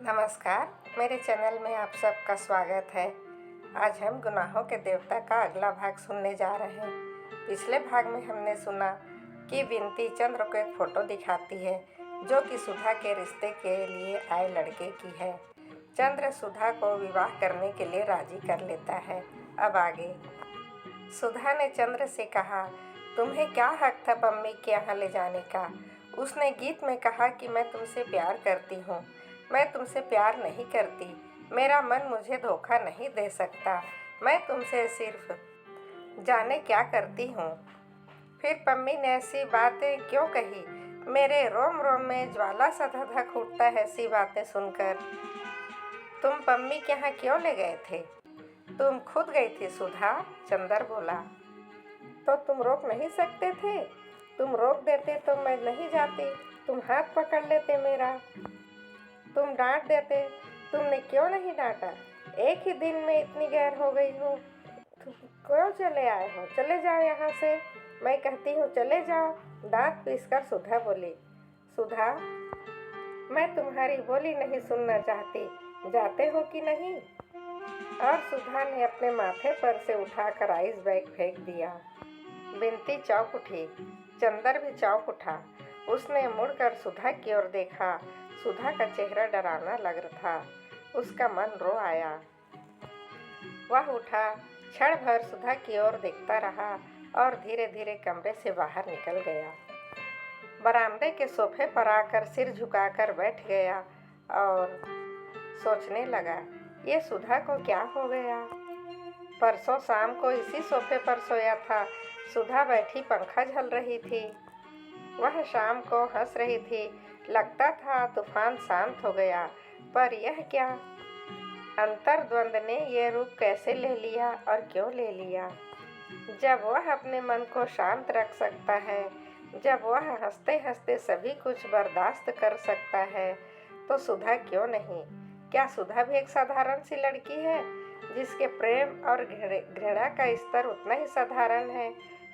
नमस्कार, मेरे चैनल में आप सबका स्वागत है। आज हम गुनाहों के देवता का अगला भाग सुनने जा रहे हैं। पिछले भाग में हमने सुना कि विनती चंद्र को एक फ़ोटो दिखाती है जो कि सुधा के रिश्ते के लिए आए लड़के की है। चंद्र सुधा को विवाह करने के लिए राजी कर लेता है। अब आगे। सुधा ने चंद्र से कहा, तुम्हें क्या हक था पम्मी के यहाँ ले जाने का। उसने गीत में कहा कि मैं तुमसे प्यार करती हूँ। मैं तुमसे प्यार नहीं करती, मेरा मन मुझे धोखा नहीं दे सकता। मैं तुमसे सिर्फ जाने क्या करती हूँ। फिर पम्मी ने ऐसी बातें क्यों कही। मेरे रोम रोम में ज्वाला सा धधक उठता है ऐसी बातें सुनकर। तुम पम्मी के यहाँ क्यों ले गए थे। तुम खुद गई थी सुधा, चंदर बोला। तो तुम रोक नहीं सकते थे। तुम रोक देते तो मैं नहीं जाती। तुम हाथ पकड़ लेते मेरा। तुम डांट देते। तुमने क्यों नहीं डांटा। एक ही दिन में इतनी गैर हो गई हो। तुम क्यों चले आए हो। चले जाओ यहाँ से। मैं कहती हूँ चले जाओ। दांत पीसकर सुधा बोली। सुधा, मैं तुम्हारी बोली नहीं सुनना चाहती। जाते हो कि नहीं। और सुधा ने अपने माथे पर से उठाकर आइस बैग फेंक दिया। बिनती चौंक उठी। चंदर भी चौंक उठा। उसने मुड़कर सुधा की ओर देखा। सुधा का चेहरा डरावना लग रहा था। उसका मन रो आया। वह उठा, क्षण भर सुधा की ओर देखता रहा और धीरे धीरे कमरे से बाहर निकल गया। बरामदे के सोफे पर आकर सिर झुकाकर बैठ गया और सोचने लगा, ये सुधा को क्या हो गया। परसों शाम को इसी सोफे पर सोया था। सुधा बैठी पंखा झल रही थी। वह शाम को हंस रही थी। लगता था तूफान शांत हो गया, पर यह क्या। अंतर्द्वंद ने ये रूप कैसे ले लिया और क्यों ले लिया। जब वह अपने मन को शांत रख सकता है, जब वह हंसते हंसते सभी कुछ बर्दाश्त कर सकता है, तो सुधा क्यों नहीं। क्या सुधा भी एक साधारण सी लड़की है जिसके प्रेम और घृणा का स्तर उतना ही साधारण है।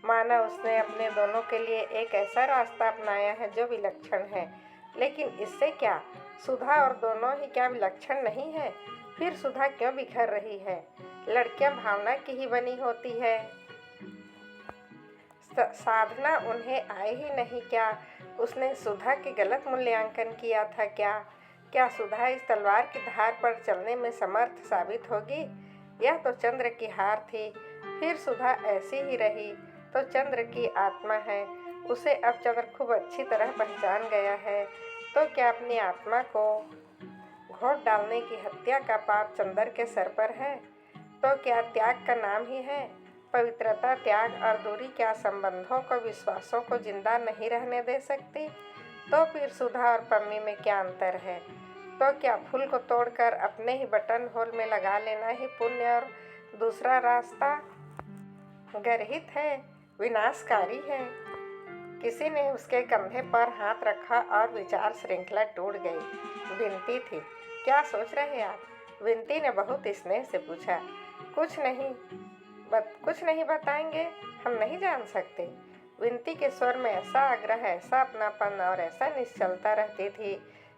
माना उसने अपने दोनों के लिए एक ऐसा रास्ता अपनाया है जो विलक्षण है। लेकिन इससे क्या, सुधा और दोनों ही क्या विलक्षण नहीं है। फिर सुधा क्यों बिखर रही है। लड़कियां भावना की ही बनी होती है। साधना उन्हें आए ही नहीं क्या। उसने सुधा के गलत मूल्यांकन किया था क्या। क्या सुधा इस तलवार की धार पर चलने में समर्थ साबित होगी। यह तो चंद्र की हार थी। फिर सुधा ऐसी ही रही तो चंद्र की आत्मा है। उसे अब चंद्र खूब अच्छी तरह पहचान गया है। तो क्या अपनी आत्मा को घोट डालने की हत्या का पाप चंद्र के सर पर है। तो क्या त्याग का नाम ही है। पवित्रता, त्याग और दूरी क्या संबंधों को, विश्वासों को जिंदा नहीं रहने दे सकती। तो फिर सुधा और पम्मी में क्या अंतर है। तो क्या फूल को तोड़कर अपने ही बटन होल में लगा लेना ही पुण्य और दूसरा रास्ता गर्हित है, विनाशकारी है। किसी ने उसके कंधे पर हाथ रखा और विचार श्रृंखला टूट गई। विनती थी। क्या सोच रहे आप। विनती ने बहुत स्नेह से पूछा। कुछ नहीं बताएंगे। हम नहीं जान सकते। विनती के स्वर में ऐसा आग्रह, ऐसा अपनापन और ऐसा निश्चलता रहती थी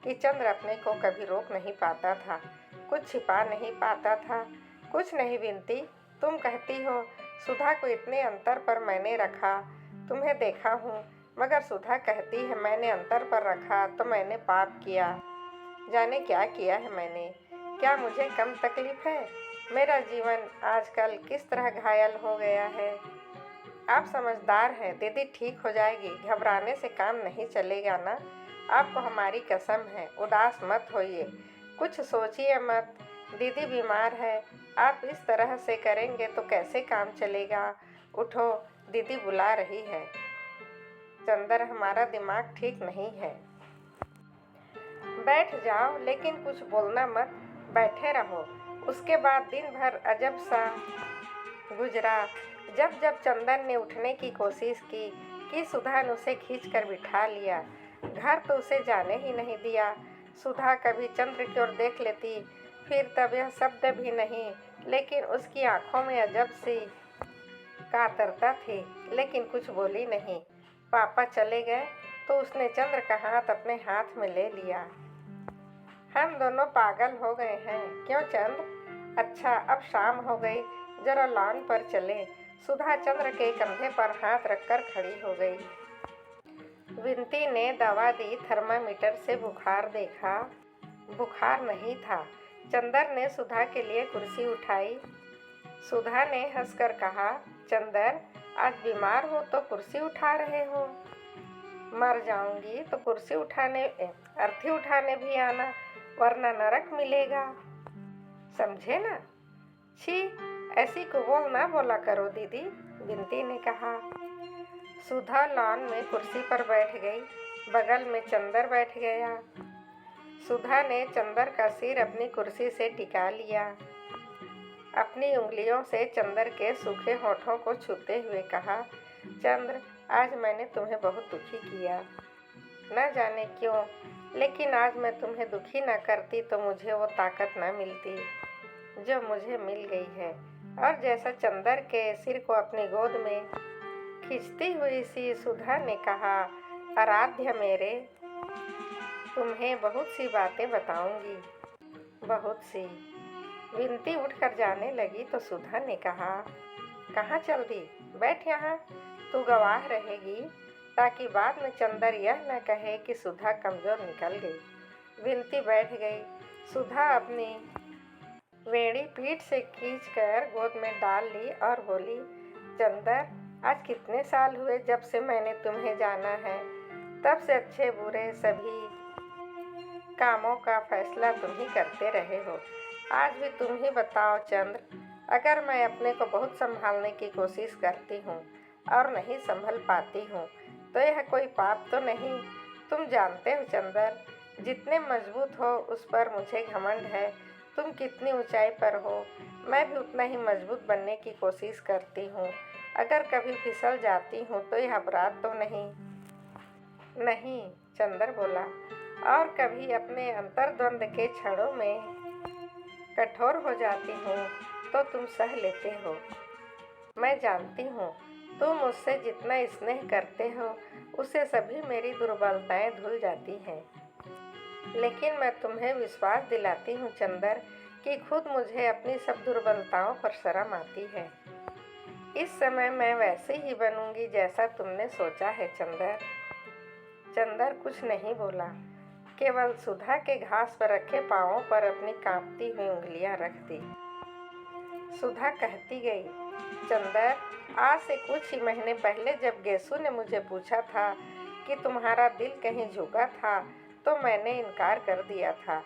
कि चंद्र अपने को कभी रोक नहीं पाता था, कुछ छिपा नहीं पाता था। कुछ नहीं विनती, तुम कहती हो सुधा को इतने अंतर पर मैंने रखा, तुम्हें देखा हूँ। मगर सुधा कहती है मैंने अंतर पर रखा तो मैंने पाप किया। जाने क्या किया है मैंने। क्या मुझे कम तकलीफ है। मेरा जीवन आजकल किस तरह घायल हो गया है। आप समझदार हैं, दीदी ठीक हो जाएगी। घबराने से काम नहीं चलेगा ना। आपको हमारी कसम है, उदास मत होइए, कुछ सोचिए मत। दीदी बीमार है, आप इस तरह से करेंगे तो कैसे काम चलेगा। उठो, दीदी बुला रही है। चंदर, हमारा दिमाग ठीक नहीं है। बैठ जाओ, लेकिन कुछ बोलना मत, बैठे रहो। उसके बाद दिन भर अजब सा गुजरा। जब जब चंदन ने उठने की कोशिश की कि सुधा ने उसे खींचकर बिठा लिया। घर तो उसे जाने ही नहीं दिया। सुधा कभी चंद्र की ओर देख लेती, फिर तब यह शब्द भी नहीं, लेकिन उसकी आंखों में अजब सी कातरता थी, लेकिन कुछ बोली नहीं। पापा चले गए तो उसने चंद्र का हाथ अपने हाथ में ले लिया। हम दोनों पागल हो गए हैं। क्यों चंद्र? अच्छा, अब शाम हो गई, जरा लॉन पर चले। सुधा चंद्र के कंधे पर हाथ रखकर खड़ी हो गई। विनती ने दवा दी, थर्मामीटर से बुखार देखा। बुखार नहीं था। चंदर ने सुधा के लिए कुर्सी उठाई। सुधा ने हंसकर कहा, चंदर, आज बीमार हो तो कुर्सी उठा रहे हो? मर जाऊंगी तो कुर्सी उठाने अर्थी उठाने भी आना, वरना नरक मिलेगा, समझे ना? छी, ऐसी कुबोल ना बोला करो दीदी, विनती ने कहा। सुधा लॉन में कुर्सी पर बैठ गई। बगल में चंदर बैठ गया। सुधा ने चंदर का सिर अपनी कुर्सी से टिका लिया। अपनी उंगलियों से चंदर के सूखे होठों को छूते हुए कहा, चंद्र, आज मैंने तुम्हें बहुत दुखी किया। न जाने क्यों, लेकिन आज मैं तुम्हें दुखी न करती तो मुझे वो ताकत न मिलती जो मुझे मिल गई है। और जैसा चंदर के सिर को अपनी गोद में खींचती हुई सी सुधा ने कहा, आराध्य मेरे, तुम्हें बहुत सी बातें बताऊंगी, बहुत सी। विनती उठकर जाने लगी तो सुधा ने कहा, कहाँ चल दी? बैठ यहाँ, तू गवाह रहेगी, ताकि बाद में चंदर यह न कहे कि सुधा कमज़ोर निकल गई। विनती बैठ गई। सुधा अपनी वेड़ी पीठ से खींचकर गोद में डाल ली और बोली, चंदर, आज कितने साल हुए जब से मैंने तुम्हें जाना है। तब से अच्छे बुरे सभी कामों का फैसला तुम ही करते रहे हो। आज भी तुम ही बताओ चंद्र, अगर मैं अपने को बहुत संभालने की कोशिश करती हूँ और नहीं संभल पाती हूँ तो यह कोई पाप तो नहीं? तुम जानते हो चंदर, जितने मजबूत हो उस पर मुझे घमंड है। तुम कितनी ऊंचाई पर हो, मैं भी उतना ही मजबूत बनने की कोशिश करती हूँ। अगर कभी फिसल जाती हूँ तो यह अपराध तो नहीं? नहीं, चंदर बोला। और कभी अपने अंतर्द्वंद के क्षणों में कठोर हो जाती हूँ तो तुम सह लेते हो। मैं जानती हूँ तुम मुझसे जितना स्नेह करते हो उससे सभी मेरी दुर्बलताएं धुल जाती हैं। लेकिन मैं तुम्हें विश्वास दिलाती हूँ चंदर कि खुद मुझे अपनी सब दुर्बलताओं पर शर्म आती है। इस समय मैं वैसे ही बनूंगी जैसा तुमने सोचा है चंदर। चंदर कुछ नहीं बोला, केवल सुधा के घास पर रखे पाँवों पर अपनी कांपती हुई उंगलियां रख दी। सुधा कहती गई, चंदर, आज से कुछ ही महीने पहले जब गेसु ने मुझे पूछा था कि तुम्हारा दिल कहीं झुका था तो मैंने इनकार कर दिया था।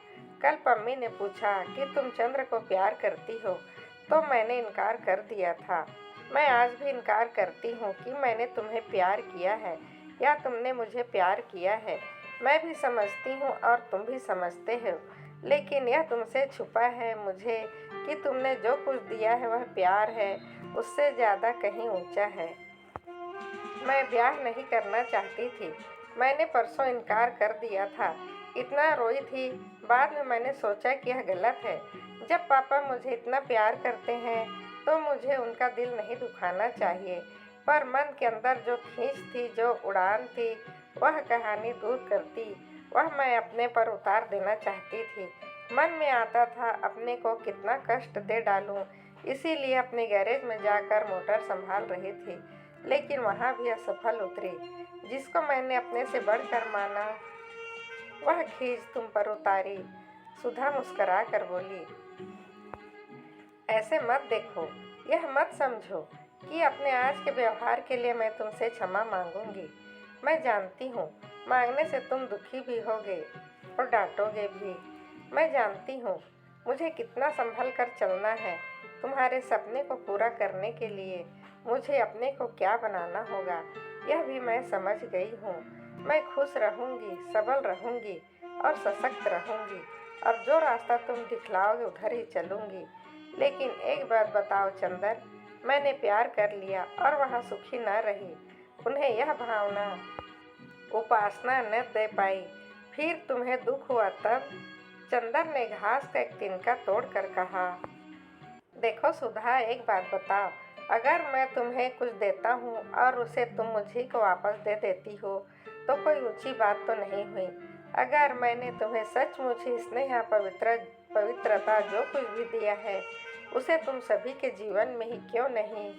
कल पम्मी ने पूछा कि तुम चंद्र को प्यार करती हो तो मैंने इनकार कर दिया था। मैं आज भी इनकार करती हूँ कि मैंने तुम्हें प्यार किया है या तुमने मुझे प्यार किया है। मैं भी समझती हूँ और तुम भी समझते हो, लेकिन यह तुमसे छुपा है मुझे कि तुमने जो कुछ दिया है वह प्यार है, उससे ज़्यादा कहीं ऊंचा है। मैं ब्याह नहीं करना चाहती थी। मैंने परसों इनकार कर दिया था। इतना रोई थी, बाद में मैंने सोचा कि यह गलत है। जब पापा मुझे इतना प्यार करते हैं तो मुझे उनका दिल नहीं दुखाना चाहिए। पर मन के अंदर जो खींच थी, जो उड़ान थी, वह कहानी दूर करती, वह मैं अपने पर उतार देना चाहती थी। मन में आता था अपने को कितना कष्ट दे डालूं, इसीलिए अपने गैरेज में जाकर मोटर संभाल रही थी, लेकिन वहाँ भी असफल उतरी। जिसको मैंने अपने से बढ़कर माना वह खींच तुम पर उतारी। सुधा मुस्करा कर बोली, ऐसे मत देखो, यह मत समझो कि अपने आज के व्यवहार के लिए मैं तुमसे क्षमा मांगूंगी। मैं जानती हूँ मांगने से तुम दुखी भी होगे और डांटोगे भी। मैं जानती हूँ मुझे कितना संभल कर चलना है। तुम्हारे सपने को पूरा करने के लिए मुझे अपने को क्या बनाना होगा, यह भी मैं समझ गई हूँ। मैं खुश रहूँगी, सबल रहूँगी और सशक्त रहूँगी, और जो रास्ता तुम दिखलाओगे उधर ही चलूँगी। लेकिन एक बात बताओ चंदर, मैंने प्यार कर लिया और वहाँ सुखी न रही, उन्हें यह भावना उपासना न दे पाई, फिर तुम्हें दुख हुआ तब? चंदर ने घास का एक तिनका तोड़कर कहा, देखो सुधा, एक बात बताओ, अगर मैं तुम्हें कुछ देता हूँ और उसे तुम मुझे को वापस दे देती हो तो कोई ऊंची बात तो नहीं हुई। अगर मैंने तुम्हें सचमुच ही स्नेह पवित्रता जो कुछ भी दिया है उसे तुम सभी के जीवन में ही क्यों नहीं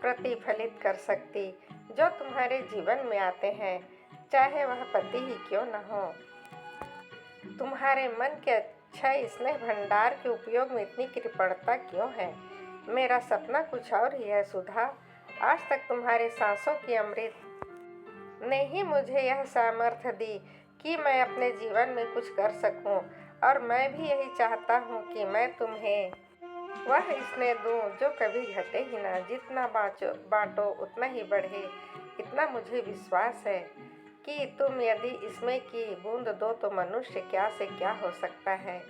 प्रतिफलित कर सकती। जो तुम्हारे जीवन में आते हैं, चाहे वह पति ही क्यों न हो, तुम्हारे मन के अच्छा स्नेह भंडार के उपयोग में इतनी कृपणता क्यों है। मेरा सपना कुछ और ही है सुधा। आज तक तुम्हारे सांसों की अमृत ने ही मुझे यह सामर्थ्य दी कि मैं अपने जीवन में कुछ कर सकूं, और मैं भी यही चाहता हूं कि मैं तुम्हें वह स्नेह दूं जो कभी घटे ही ना। जितना बांटो उतना ही बढ़े, इतना मुझे विश्वास है कि तुम यदि इसमें की बूंद दो तो मनुष्य क्या से क्या हो सकता है।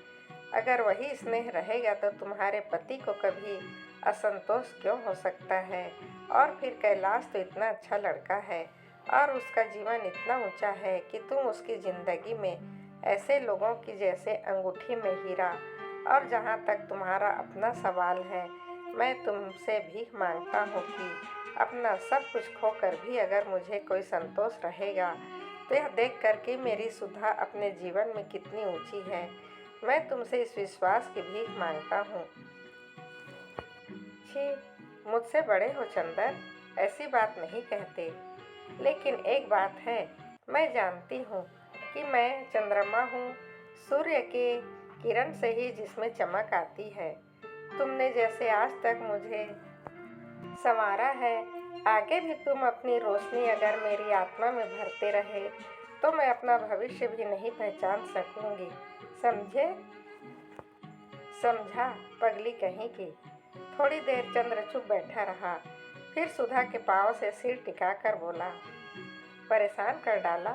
अगर वही स्नेह रहेगा तो तुम्हारे पति को कभी असंतोष क्यों हो सकता है। और फिर कैलाश तो इतना अच्छा लड़का है और उसका जीवन इतना ऊंचा है कि तुम उसकी ज़िंदगी में ऐसे लोगों की जैसे अंगूठी में हीरा। और जहाँ तक तुम्हारा अपना सवाल है, मैं तुमसे भीख मांगता हूँ कि अपना सब कुछ खोकर भी अगर मुझे कोई संतोष रहेगा तो यह देख कर कि मेरी सुधा अपने जीवन में कितनी ऊंची है। मैं तुमसे इस विश्वास की भीख मांगता हूँ। छी, मुझसे बड़े हो चंदर, ऐसी बात नहीं कहते। लेकिन एक बात है, मैं जानती हूँ कि मैं चंद्रमा हूँ, सूर्य के किरण से ही जिसमें चमक आती है। तुमने जैसे आज तक मुझे संवारा है, आगे भी तुम अपनी रोशनी अगर मेरी आत्मा में भरते रहे तो मैं अपना भविष्य भी नहीं पहचान सकूंगी। समझे? समझा पगली कहीं की। थोड़ी देर चंद्र चुप बैठा रहा, फिर सुधा के पाँव से सिर टिकाकर बोला, परेशान कर डाला।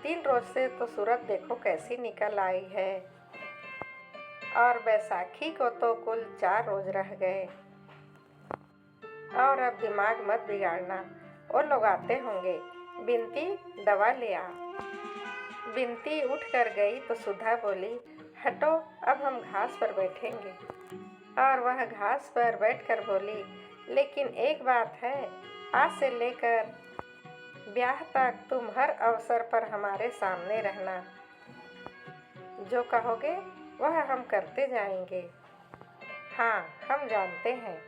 3 रोज से तो सूरत देखो कैसी निकल आई है, और बैसाखी को तो कुल 4 रोज रह गए। और अब दिमाग मत बिगाड़ना, वो लोग आते होंगे। बिनती, दवा ले आ। बिनती उठ कर गई तो सुधा बोली, हटो, अब हम घास पर बैठेंगे। और वह घास पर बैठकर बोली, लेकिन एक बात है, आज से लेकर ब्याह तक तुम हर अवसर पर हमारे सामने रहना। जो कहोगे वह हम करते जाएंगे। हाँ, हम जानते हैं,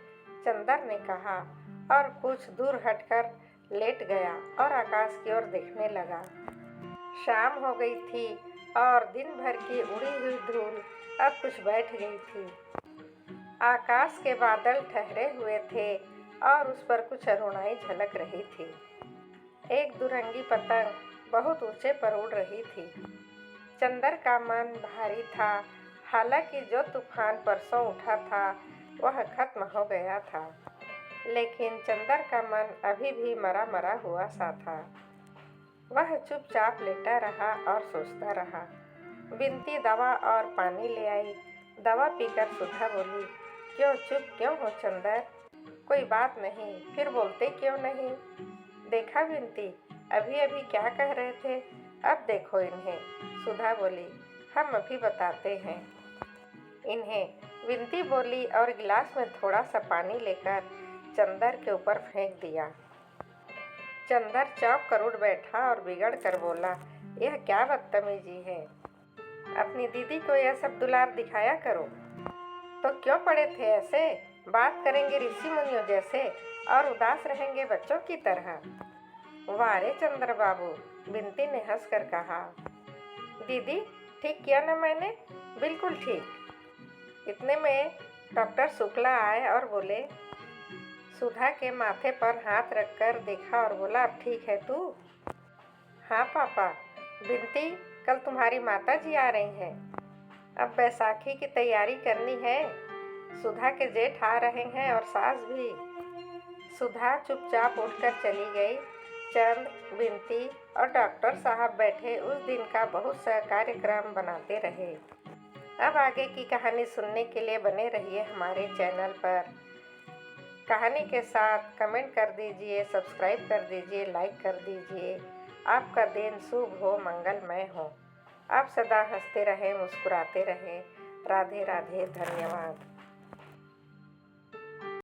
चंदर ने कहा और कुछ दूर हटकर लेट गया और आकाश की ओर देखने लगा। शाम हो गई थी और दिन भर की उड़ी हुई धूल अब कुछ बैठ गई थी। आकाश के बादल ठहरे हुए थे और उस पर कुछ अरुणाई झलक रही थी। एक दुरंगी पतंग बहुत ऊंचे पर उड़ रही थी। चंदर का मन भारी था, हालांकि जो तूफान परसों उठा था वह खत्म हो गया था, लेकिन चंदर का मन अभी भी मरा मरा हुआ सा था। वह चुपचाप लेटा रहा और सोचता रहा। बिनती दवा और पानी ले आई। दवा पीकर सुधा बोली, क्यों चुप क्यों हो चंदर? कोई बात नहीं, फिर बोलते क्यों नहीं? देखा बिनती, अभी अभी क्या कह रहे थे, अब देखो इन्हें। सुधा बोली, हम अभी बताते हैं इन्हें। बिनती बोली और गिलास में थोड़ा सा पानी लेकर चंदर के ऊपर फेंक दिया। चंदर चौंक कर उठ बैठा और बिगड़ कर बोला, यह क्या बदतमीजी है? अपनी दीदी को यह सब दुलार दिखाया करो। तो क्यों पड़े थे ऐसे? बात करेंगे ऋषि मुनियों जैसे और उदास रहेंगे बच्चों की तरह। वाह रे चंद्र बाबू, बिनती ने हंसकर कहा। दीदी, ठीक किया ना मैंने? बिल्कुल ठीक। इतने में डॉक्टर शुक्ला आए और बोले, सुधा के माथे पर हाथ रखकर देखा और बोला, अब ठीक है तू? हाँ पापा। बिनती, कल तुम्हारी माता जी आ रही हैं। अब बैसाखी की तैयारी करनी है। सुधा के जेठ आ रहे हैं और सास भी। सुधा चुपचाप उठकर चली गई। चंद, बिनती और डॉक्टर साहब बैठे उस दिन का बहुत सा कार्यक्रम बनाते रहे। अब आगे की कहानी सुनने के लिए बने रहिए हमारे चैनल पर। कहानी के साथ कमेंट कर दीजिए, सब्सक्राइब कर दीजिए, लाइक कर दीजिए। आपका दिन शुभ हो, मंगलमय हो। आप सदा हंसते रहें, मुस्कुराते रहें। राधे राधे, धन्यवाद।